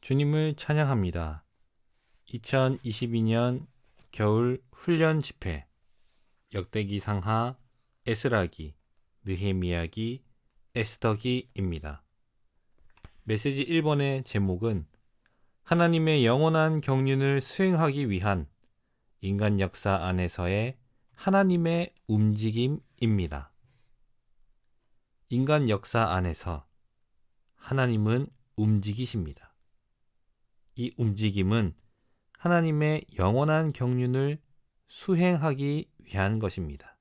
주님을 찬양합니다. 2022년 겨울 훈련 집회 역대기 상하 에스라기, 느헤미야기, 에스더기입니다. 메시지 1번의 제목은 하나님의 영원한 경륜을 수행하기 위한 인간 역사 안에서의 하나님의 움직임입니다. 인간 역사 안에서 하나님은 움직이십니다. 이 움직임은 하나님의 영원한 경륜을 수행하기 위한 것입니다.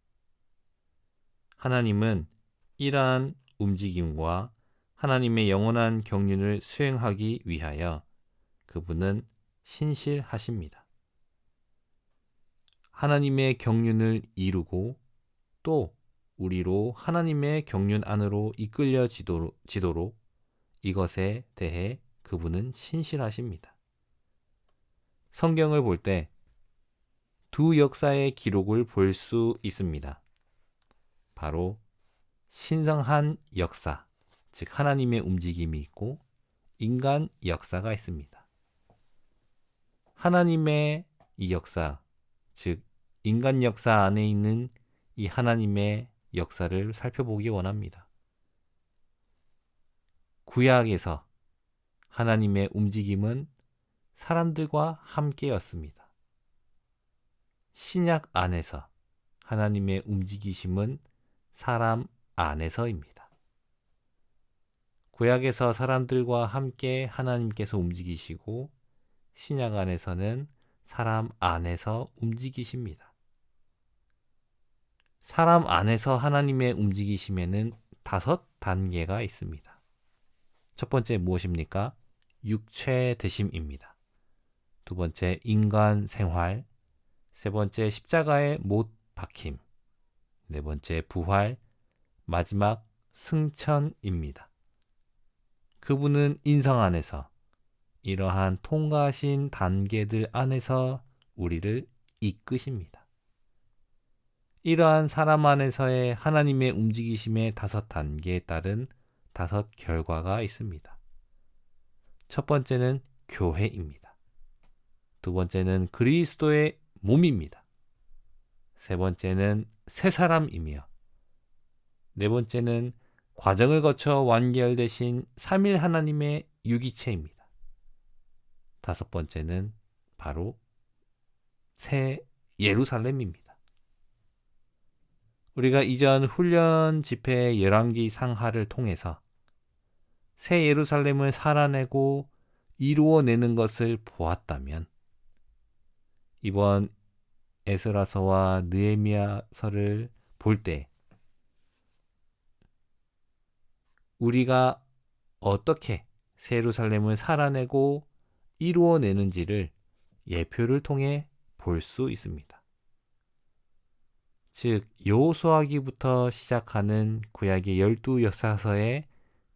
하나님은 이러한 움직임과 하나님의 영원한 경륜을 수행하기 위하여 그분은 신실하십니다. 하나님의 경륜을 이루고 또 우리로 하나님의 경륜 안으로 이끌려지도록 이것에 대해 그분은 신실하십니다. 성경을 볼 때 두 역사의 기록을 볼 수 있습니다. 바로 신성한 역사, 즉 하나님의 움직임이 있고 인간 역사가 있습니다. 하나님의 이 역사, 즉 인간 역사 안에 있는 이 하나님의 역사를 살펴보기 원합니다. 구약에서 하나님의 움직임은 사람들과 함께였습니다. 신약 안에서 하나님의 움직이심은 사람 안에서입니다. 구약에서 사람들과 함께 하나님께서 움직이시고 신약 안에서는 사람 안에서 움직이십니다. 사람 안에서 하나님의 움직이심에는 5단계가 있습니다. 첫 번째 무엇입니까? 육체 되심입니다. 두 번째 인간 생활, 세 번째 십자가에 못 박힘, 네 번째 부활, 마지막 승천입니다. 그분은 인성 안에서 이러한 통과하신 단계들 안에서 우리를 이끄십니다. 이러한 사람 안에서의 하나님의 움직이심의 5단계에 따른 5결과가 있습니다. 첫 번째는 교회입니다. 두 번째는 그리스도의 몸입니다. 세 번째는 새 사람이며 네 번째는 과정을 거쳐 완결되신 삼일 하나님의 유기체입니다. 다섯 번째는 바로 새 예루살렘입니다. 우리가 이전 훈련 집회 열왕기 상하를 통해서 새 예루살렘을 살아내고 이루어내는 것을 보았다면 이번 에스라서와 느헤미야서를 볼 때 우리가 어떻게 새 예루살렘을 살아내고 이루어내는지를 예표를 통해 볼 수 있습니다. 즉 여호수아기부터 시작하는 구약의 12역사서의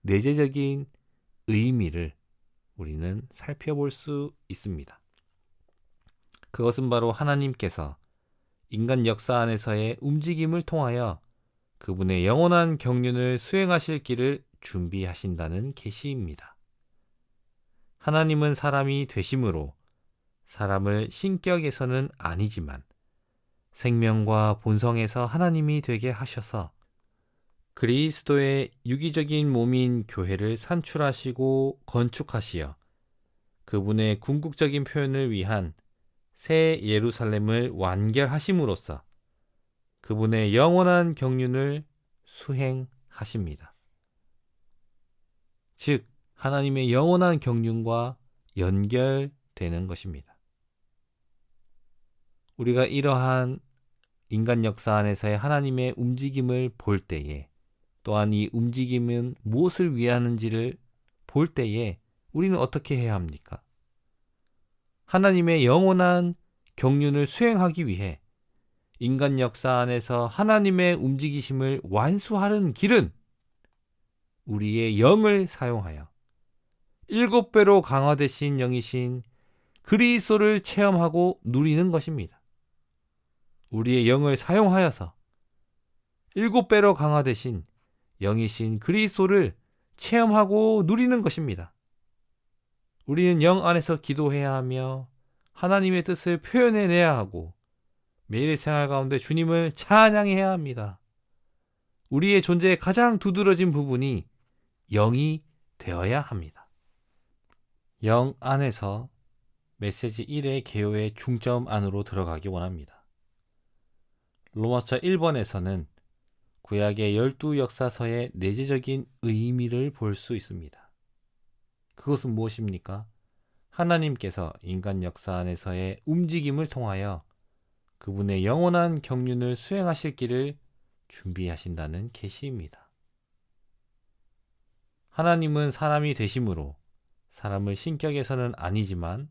내재적인 의미를 우리는 살펴볼 수 있습니다. 그것은 바로 하나님께서 인간 역사 안에서의 움직임을 통하여 그분의 영원한 경륜을 수행하실 길을 준비하신다는 계시입니다. 하나님은 사람이 되심으로 사람을 신격에서는 아니지만 생명과 본성에서 하나님이 되게 하셔서 그리스도의 유기적인 몸인 교회를 산출하시고 건축하시어 그분의 궁극적인 표현을 위한 새 예루살렘을 완결하심으로써 그분의 영원한 경륜을 수행하십니다. 즉 하나님의 영원한 경륜과 연결되는 것입니다. 우리가 이러한 인간 역사 안에서의 하나님의 움직임을 볼 때에 또한 이 움직임은 무엇을 위하는지를 볼 때에 우리는 어떻게 해야 합니까? 하나님의 영원한 경륜을 수행하기 위해 인간 역사 안에서 하나님의 움직이심을 완수하는 길은 우리의 영을 사용하여 7배로 강화되신 영이신 그리스도를 체험하고 누리는 것입니다. 우리의 영을 사용하여서 7배로 강화되신 영이신 그리스도를 체험하고 누리는 것입니다. 우리는 영 안에서 기도해야 하며 하나님의 뜻을 표현해내야 하고 매일의 생활 가운데 주님을 찬양해야 합니다. 우리의 존재의 가장 두드러진 부분이 영이 되어야 합니다. 영 안에서 메시지 1의 개요의 중점 안으로 들어가기 원합니다. 로마서 1번에서는 구약의 12 역사서의 내재적인 의미를 볼 수 있습니다. 그것은 무엇입니까? 하나님께서 인간 역사 안에서의 움직임을 통하여 그분의 영원한 경륜을 수행하실 길을 준비하신다는 계시입니다. 하나님은 사람이 되심으로 사람을 신격에서는 아니지만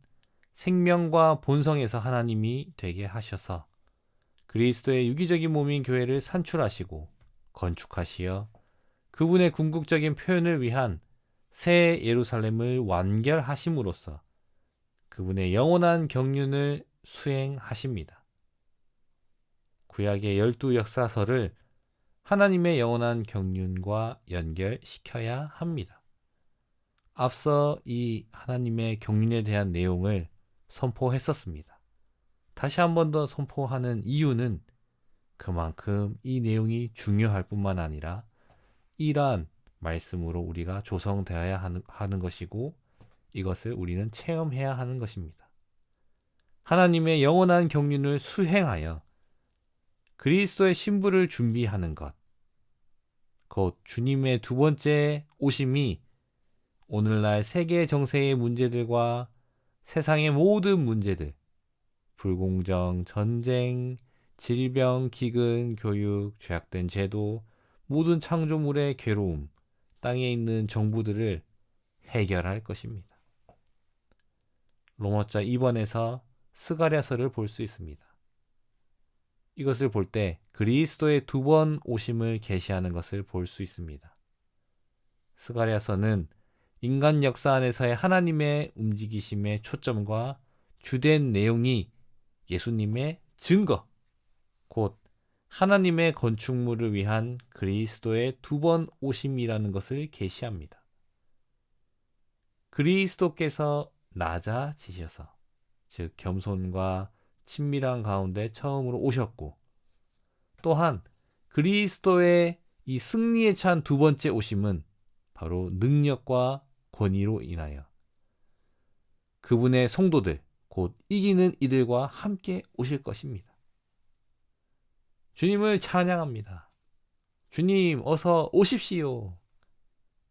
생명과 본성에서 하나님이 되게 하셔서 그리스도의 유기적인 몸인 교회를 산출하시고 건축하시어 그분의 궁극적인 표현을 위한 새 예루살렘을 완결하심으로써 그분의 영원한 경륜을 수행하십니다. 구약의 12 역사서를 하나님의 영원한 경륜과 연결시켜야 합니다. 앞서 이 하나님의 경륜에 대한 내용을 선포했었습니다. 다시 한 번 더 선포하는 이유는 그만큼 이 내용이 중요할 뿐만 아니라 이러한 말씀으로 우리가 조성되어야 하는 것이고 이것을 우리는 체험해야 하는 것입니다. 하나님의 영원한 경륜을 수행하여 그리스도의 신부를 준비하는 것, 곧 주님의 두 번째 오심이 오늘날 세계 정세의 문제들과 세상의 모든 문제들, 불공정, 전쟁, 질병, 기근, 교육, 죄악된 제도, 모든 창조물의 괴로움, 땅에 있는 정부들을 해결할 것입니다. 로마서 2번에서 스가랴서를 볼 수 있습니다. 이것을 볼 때 그리스도의 두 번 오심을 계시하는 것을 볼 수 있습니다. 스가랴서는 인간 역사 안에서의 하나님의 움직이심의 초점과 주된 내용이 예수님의 증거, 곧 하나님의 건축물을 위한 그리스도의 두 번 오심이라는 것을 계시합니다. 그리스도께서 낮아지셔서, 즉 겸손과 친밀한 가운데 처음으로 오셨고, 또한 그리스도의 이 승리에 찬 두 번째 오심은 바로 능력과 권위로 인하여 그분의 성도들, 곧 이기는 이들과 함께 오실 것입니다. 주님을 찬양합니다. 주님 어서 오십시오.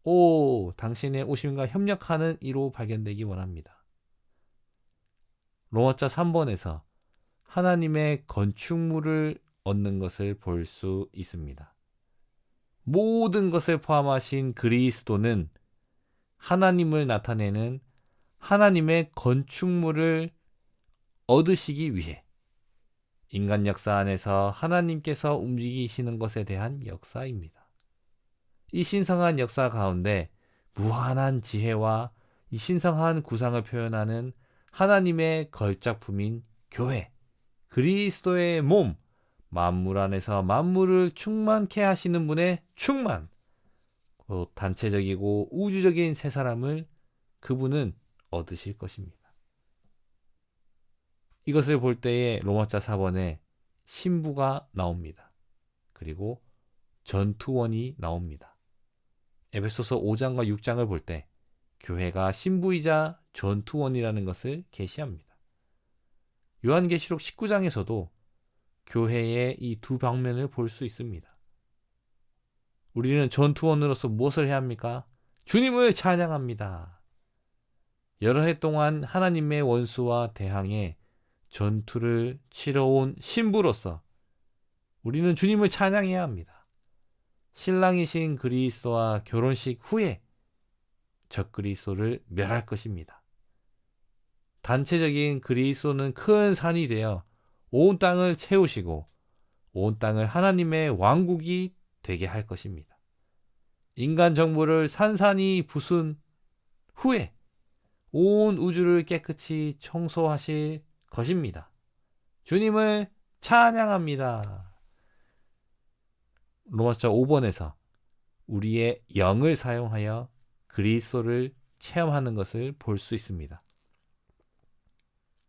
오, 당신의 오심과 협력하는 이로 발견되기 원합니다. 로마서 3번에서 하나님의 건축물을 얻는 것을 볼 수 있습니다. 모든 것을 포함하신 그리스도는 하나님을 나타내는 하나님의 건축물을 얻으시기 위해 인간 역사 안에서 하나님께서 움직이시는 것에 대한 역사입니다. 이 신성한 역사 가운데 무한한 지혜와 이 신성한 구상을 표현하는 하나님의 걸작품인 교회, 그리스도의 몸, 만물 안에서 만물을 충만케 하시는 분의 충만, 곧 단체적이고 우주적인 새 사람을 그분은 얻으실 것입니다. 이것을 볼 때에 로마서 4번에 신부가 나옵니다. 그리고 전투원이 나옵니다. 에베소서 5장과 6장을 볼 때 교회가 신부이자 전투원이라는 것을 계시합니다. 요한계시록 19장에서도 교회의 이 두 방면을 볼 수 있습니다. 우리는 전투원으로서 무엇을 해야 합니까? 주님을 찬양합니다. 여러 해 동안 하나님의 원수와 대항해 전투를 치러온 신부로서 우리는 주님을 찬양해야 합니다. 신랑이신 그리스도와 결혼식 후에 적그리스도를 멸할 것입니다. 단체적인 그리스도는 큰 산이 되어 온 땅을 채우시고 온 땅을 하나님의 왕국이 되게 할 것입니다. 인간 정부를 산산이 부순 후에 온 우주를 깨끗이 청소하실 것입니다. 주님을 찬양합니다. 로마서 5번에서 우리의 영을 사용하여 그리스도를 체험하는 것을 볼 수 있습니다.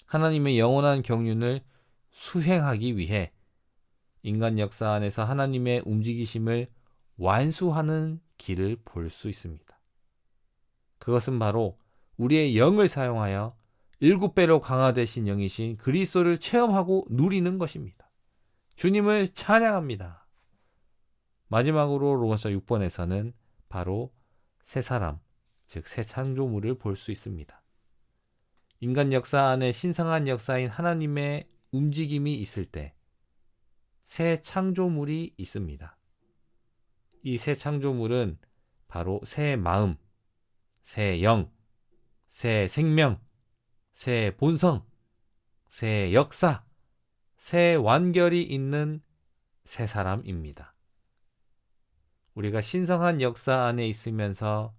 하나님의 영원한 경륜을 수행하기 위해 인간 역사 안에서 하나님의 움직이심을 완수하는 길을 볼 수 있습니다. 그것은 바로 우리의 영을 사용하여 7배로 강화되신 영이신 그리스도를 체험하고 누리는 것입니다. 주님을 찬양합니다. 마지막으로 로마서 6번에서는 바로 새 사람, 즉 새 창조물을 볼 수 있습니다. 인간 역사 안에 신성한 역사인 하나님의 움직임이 있을 때 새 창조물이 있습니다. 이 새 창조물은 바로 새 마음, 새 영, 새 생명, 새 본성, 새 역사, 새 완결이 있는 새 사람입니다. 우리가 신성한 역사 안에 있으면서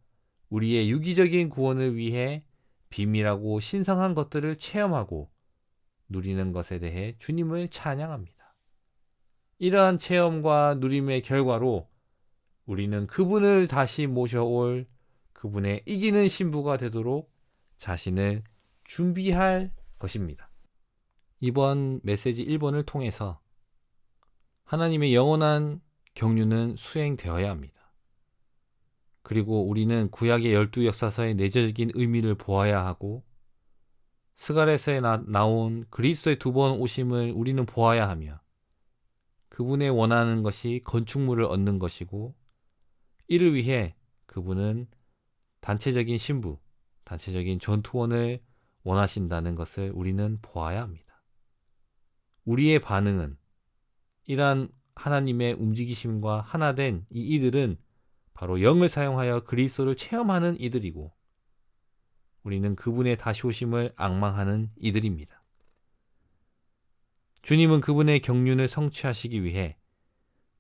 우리의 유기적인 구원을 위해 비밀하고 신성한 것들을 체험하고 누리는 것에 대해 주님을 찬양합니다. 이러한 체험과 누림의 결과로 우리는 그분을 다시 모셔올 그분의 이기는 신부가 되도록 자신을 준비할 것입니다. 이번 메시지 1번을 통해서 하나님의 영원한 경륜은 수행되어야 합니다. 그리고 우리는 구약의 12역사서의 내재적인 의미를 보아야 하고 스가랴서에 나온 그리스도의 2번 오심을 우리는 보아야 하며 그분의 원하는 것이 건축물을 얻는 것이고 이를 위해 그분은 단체적인 신부, 단체적인 전투원을 원하신다는 것을 우리는 보아야 합니다. 우리의 반응은 이러한 하나님의 움직이심과 하나된 이들은 바로 영을 사용하여 그리스도를 체험하는 이들이고 우리는 그분의 다시 오심을 앙망하는 이들입니다. 주님은 그분의 경륜을 성취하시기 위해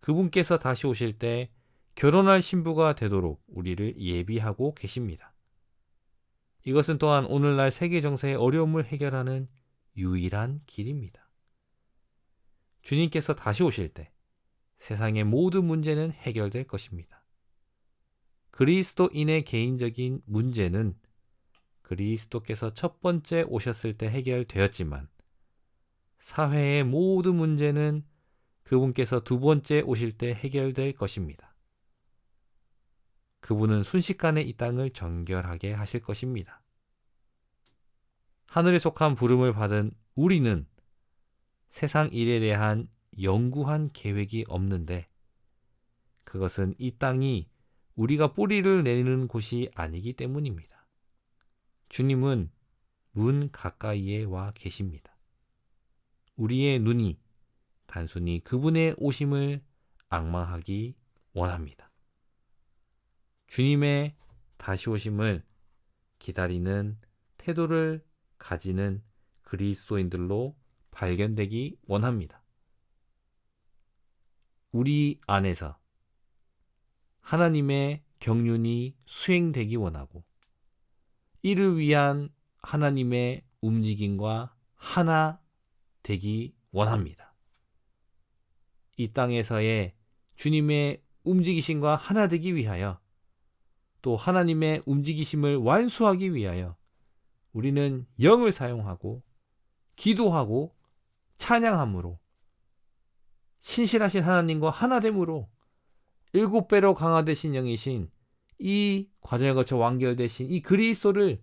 그분께서 다시 오실 때 결혼할 신부가 되도록 우리를 예비하고 계십니다. 이것은 또한 오늘날 세계 정세의 어려움을 해결하는 유일한 길입니다. 주님께서 다시 오실 때 세상의 모든 문제는 해결될 것입니다. 그리스도인의 개인적인 문제는 그리스도께서 첫 번째 오셨을 때 해결되었지만 사회의 모든 문제는 그분께서 두 번째 오실 때 해결될 것입니다. 그분은 순식간에 이 땅을 정결하게 하실 것입니다. 하늘에 속한 부름을 받은 우리는 세상 일에 대한 영구한 계획이 없는데 그것은 이 땅이 우리가 뿌리를 내리는 곳이 아니기 때문입니다. 주님은 문 가까이에 와 계십니다. 우리의 눈이 단순히 그분의 오심을 앙망하기 원합니다. 주님의 다시 오심을 기다리는 태도를 가지는 그리스도인들로 발견되기 원합니다. 우리 안에서 하나님의 경륜이 수행되기 원하고 이를 위한 하나님의 움직임과 하나 되기 원합니다. 이 땅에서의 주님의 움직이심과 하나 되기 위하여 또 하나님의 움직이심을 완수하기 위하여 우리는 영을 사용하고 기도하고 찬양함으로 신실하신 하나님과 하나됨으로 7배로 강화되신 영이신 이 과정을 거쳐 완결되신 이 그리스도를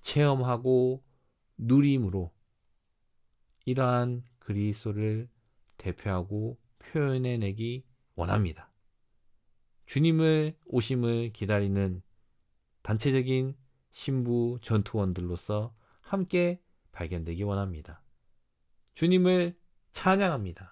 체험하고 누림으로 이러한 그리스도를 대표하고 표현해내기 원합니다. 주님을 오심을 기다리는 단체적인 신부 전투원들로서 함께 발견되기 원합니다. 주님을 찬양합니다.